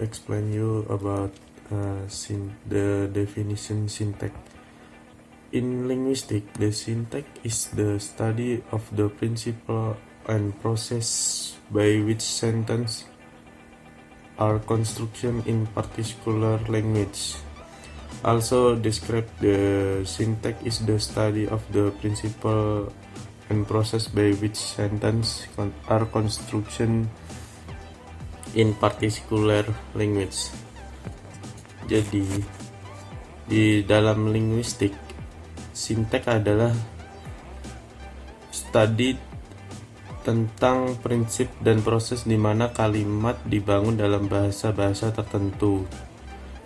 explain you about the definition syntax. In linguistics, the syntax is the study of the principle and process by which sentences are constructed in particular language. Also describe the syntax is the study of the principle and process by which sentences are constructed in particular language. Jadi di dalam linguistik, syntax adalah studi tentang prinsip dan proses di mana kalimat dibangun dalam bahasa-bahasa tertentu.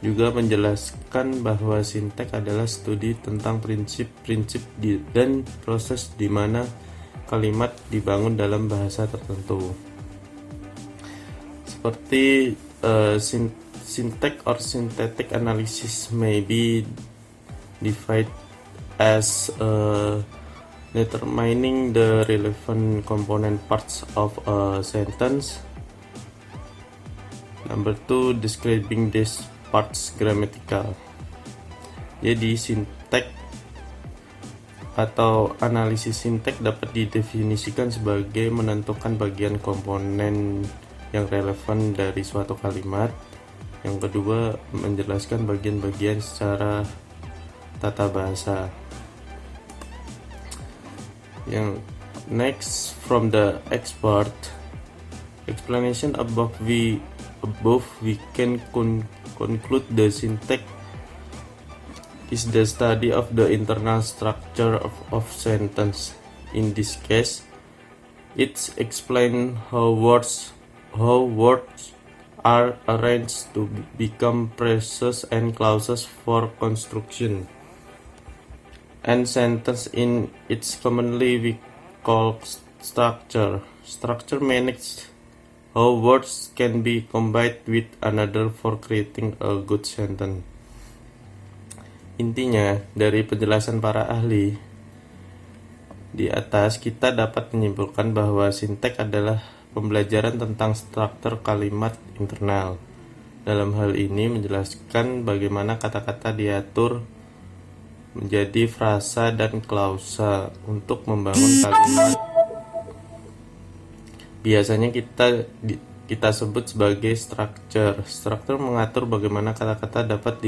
Juga menjelaskan bahwa syntax adalah studi tentang prinsip-prinsip dan proses di mana kalimat dibangun dalam bahasa tertentu. Seperti syntax or syntactic analysis may be defined as determining the relevant component parts of a sentence. Number 2, describing these parts grammatical. Jadi syntax atau analisis syntax dapat didefinisikan sebagai menentukan bagian komponen yang relevan dari suatu kalimat. Yang kedua, menjelaskan bagian-bagian secara tata bahasa. Yang next, from the expert explanation above we can conclude the syntax is the study of the internal structure of sentence. In this case, it explains how words are arranged to become phrases and clauses for construction. And sentence in its commonly we call structure. Structure manages how words can be combined with another for creating a good sentence. Intinya, dari penjelasan para ahli di atas, kita dapat menyimpulkan bahwa syntax adalah pembelajaran tentang struktur kalimat internal. Dalam hal ini menjelaskan bagaimana kata-kata diatur menjadi frasa dan klausa untuk membangun kalimat. Biasanya kita sebut sebagai structure. Structure mengatur bagaimana kata-kata dapat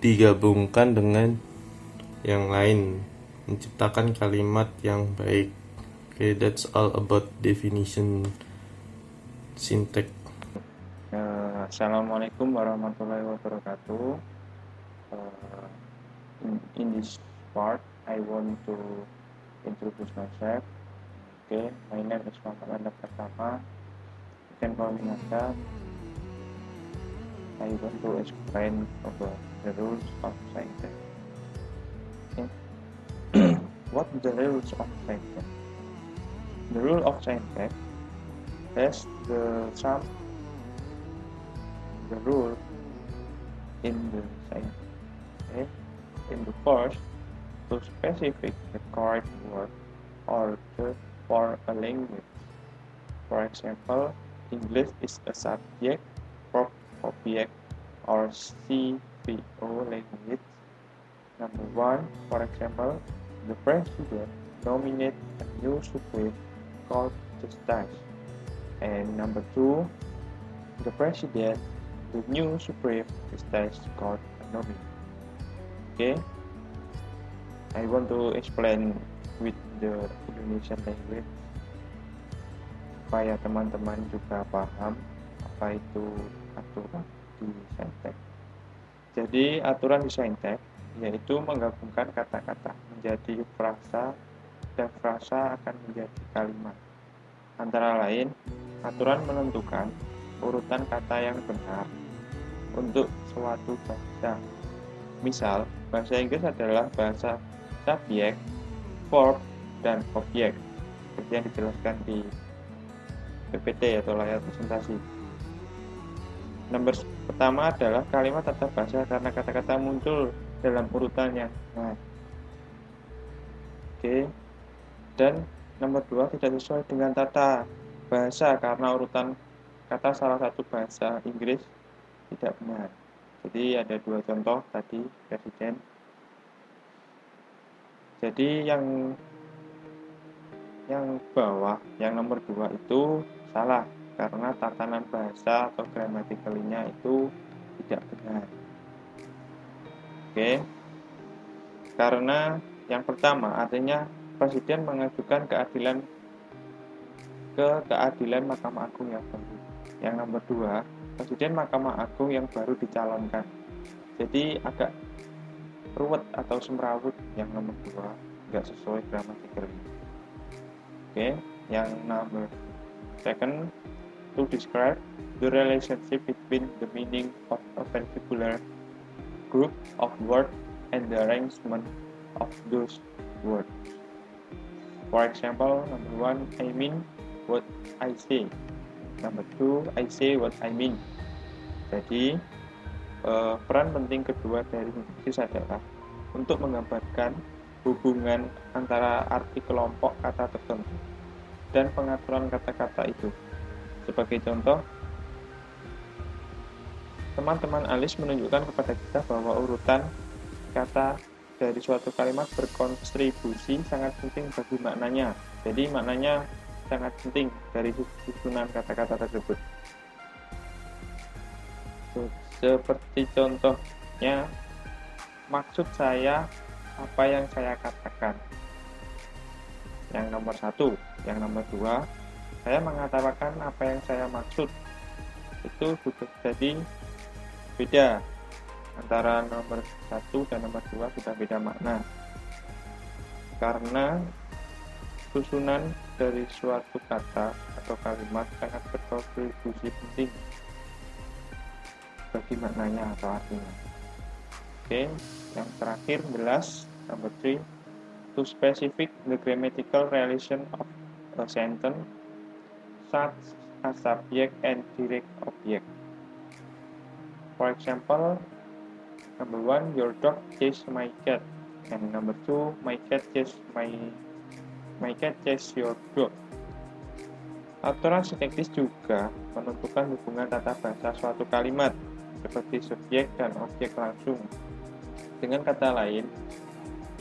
digabungkan dengan yang lain, menciptakan kalimat yang baik. Okay, that's all about definition syntax. Assalamualaikum warahmatullahi wabarakatuh. In this part, I want to introduce myself. Okay, my name is Muhammad Pratama. You can call me Nasa. I want to explain about the rules of syntax. Okay. What are the rules of syntax? The rule of syntax has the rule in the syntax. Okay. In the first, to specify the correct word or the for a language. For example, English is a subject, verb, object, or CVO language. Number 1, for example, the president nominates a new Supreme Court justice. And number 2, the new Supreme Justice Court nominee. Okay, I want to explain with the Indonesian language supaya teman-teman juga paham apa itu aturan di syntax. Jadi aturan di syntax yaitu menggabungkan kata-kata menjadi frasa dan frasa akan menjadi kalimat. Antara lain, aturan menentukan urutan kata yang benar untuk suatu bahasa. Misal, bahasa Inggris adalah bahasa subjek, verb, dan objek, seperti yang dijelaskan di PPT atau layar presentasi. Nomor pertama adalah kalimat tata bahasa karena kata-kata muncul dalam urutan yang benar. Oke. Dan nomor 2 tidak sesuai dengan tata bahasa karena urutan kata salah satu bahasa Inggris tidak benar. Jadi ada dua contoh tadi presiden. Jadi yang bawah, yang nomor 2 itu salah karena tatanan bahasa atau gramatically-nya itu tidak benar. Oke. Karena yang pertama artinya presiden mengajukan keadilan ke keadilan Mahkamah Agung yang baru. Yang nomor 2, presiden Mahkamah Agung yang baru dicalonkan. Jadi agak ruwet atau semrawut yang nomor 2, nggak sesuai grammatically. Oke, yang nomor second, to describe the relationship between the meaning of a particular group of words and the arrangement of those words. For example, number 1, I mean what I say. Number 2, I say what I mean. Jadi, peran penting kedua dari sintaksis adalah untuk menggambarkan hubungan antara arti kelompok kata tertentu dan pengaturan kata-kata itu. Sebagai contoh, teman-teman Alice menunjukkan kepada kita bahwa urutan kata dari suatu kalimat berkontribusi sangat penting bagi maknanya. Jadi maknanya sangat penting dari susunan kata-kata tersebut. Seperti contohnya, maksud saya apa yang saya katakan. Yang nomor 1, yang nomor 2, saya mengatakan apa yang saya maksud. Itu sudah jadi beda antara nomor 1 dan nomor 2, sudah beda makna. Karena susunan dari suatu kata atau kalimat sangat berkontribusi penting bagi maknanya atau artinya. Oke, yang terakhir jelas, number 3, to specify the grammatical relation of a sentence such as subject and direct object. For example, number 1, your dog chased my cat, and number 2, my cat chased your dog. Aturan sintaksis juga menentukan hubungan tata bahasa suatu kalimat seperti subjek dan objek langsung. Dengan kata lain,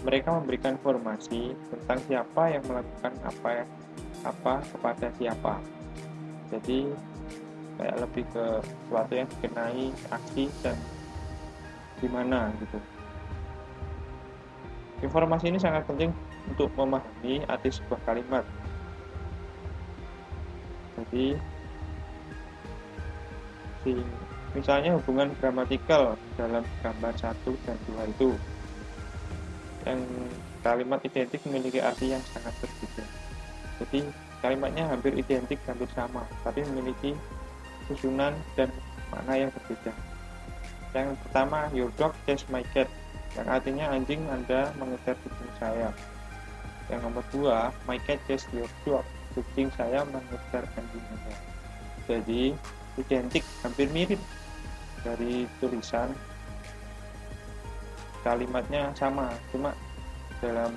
mereka memberikan informasi tentang siapa yang melakukan apa kepada siapa. Jadi kayak lebih ke sesuatu yang dikenai aksi dan gimana gitu. Informasi ini sangat penting untuk memahami arti sebuah kalimat. Jadi misalnya hubungan gramatikal dalam gambar 1 dan 2 itu, yang kalimat identik memiliki arti yang sangat berbeda. Jadi kalimatnya hampir identik, hampir sama, tapi memiliki susunan dan makna yang berbeda. Yang pertama, your dog chased my cat, yang artinya anjing Anda mengejar kucing saya. Yang nomor 2, my cat chased your dog, kucing saya mengejar anjing Anda. Jadi identik, hampir mirip dari tulisan, kalimatnya sama, cuma dalam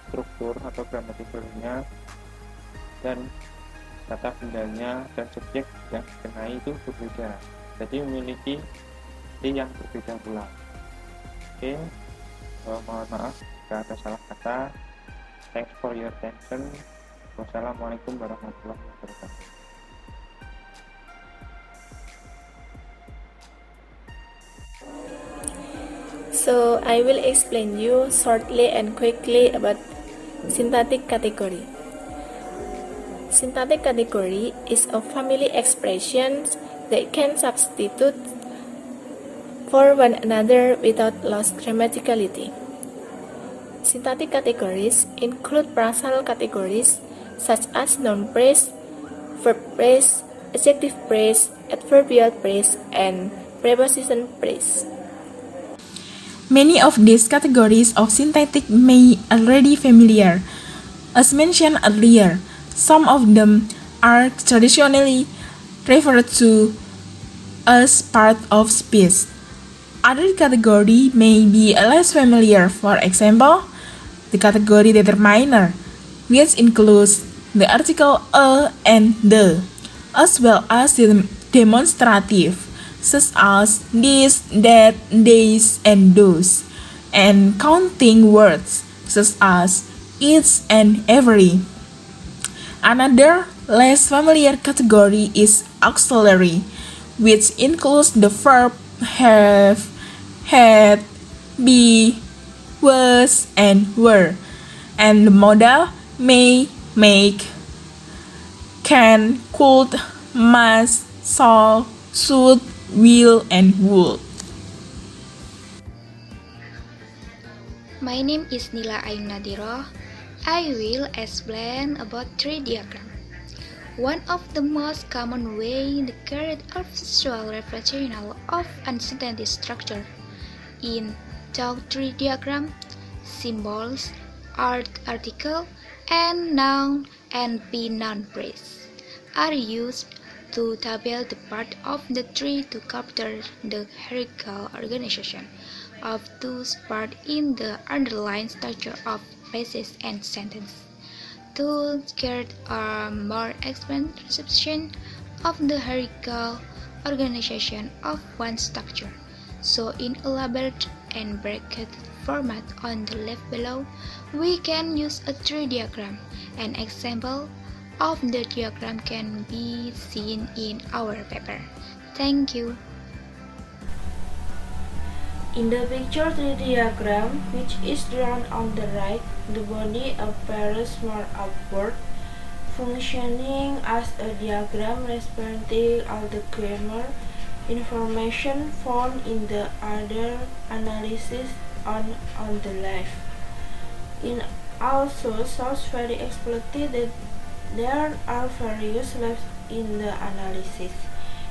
struktur atau gramatikalinya dan kata bendanya dan subjek yang dikenai itu berbeda. Jadi memiliki arti yang berbeda pula. Oke, mohon maaf jika ada salah kata. Thanks for your attention. Wassalamualaikum warahmatullahi wabarakatuh. So I will explain you shortly and quickly about syntactic category. Syntactic category is a family expression that can substitute for one another without loss grammaticality. Syntactic categories include phrasal categories such as noun phrase, verb phrase, adjective phrase, adverbial phrase, and preposition phrase. Many of these categories of syntactic may already familiar. As mentioned earlier, some of them are traditionally referred to as part of speech. Other category may be less familiar. For example, the category determiner, which includes the article a and the, as well as the demonstrative, such as this, that, these, and those, and counting words such as each and every. Another less familiar category is auxiliary, which includes the verb have, had, be, was, and were, and the modal may, make, can, could, must, shall, should, will, and would. My name is Nila Ain Nadiro. I will explain about tree diagram. One of the most common way the create a visual representation of unsynthetic structure. In talk tree diagram, symbols, article, and noun and noun phrase are used to tabel the part of the tree to capture the hierarchical organization of those parts in the underlying structure of phrases and sentences. To get a more expanded perception of the hierarchical organization of one structure. So in elaborate and bracketed format on the left below, we can use a tree diagram. An example of the diagram can be seen in our paper. Thank you. In the picture tree diagram, which is drawn on the right, the body appears more upward, functioning as a diagram representing all the grammar information found in the other analysis on the left. It also shows very explicitly that there are various levels in the analysis.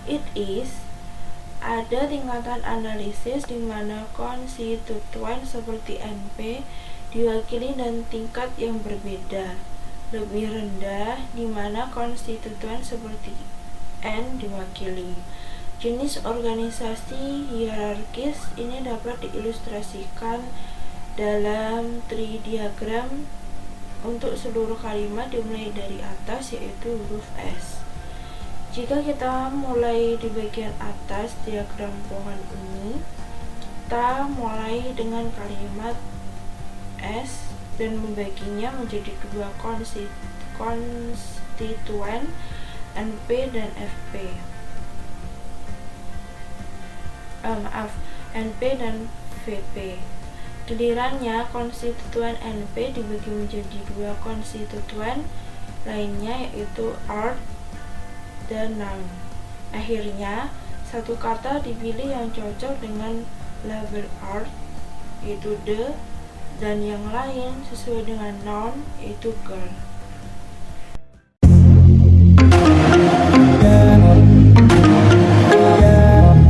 It is ada tingkatan analisis di mana konstituen seperti NP diwakili dan tingkat yang berbeda. Lebih rendah di mana konstituen seperti N diwakili. Jenis organisasi hierarkis ini dapat diilustrasikan dalam tree diagram untuk seluruh kalimat dimulai dari atas, yaitu huruf S. Jika kita mulai di bagian atas diagram pohon ini, kita mulai dengan kalimat S dan membaginya menjadi dua konstituen NP dan FP. NP dan VP. Gilirannya konstituen NP dibagi menjadi dua konstituen lainnya, yaitu art dan noun. Akhirnya, satu kata dipilih yang cocok dengan label art, yaitu the, dan yang lain sesuai dengan noun, yaitu girl.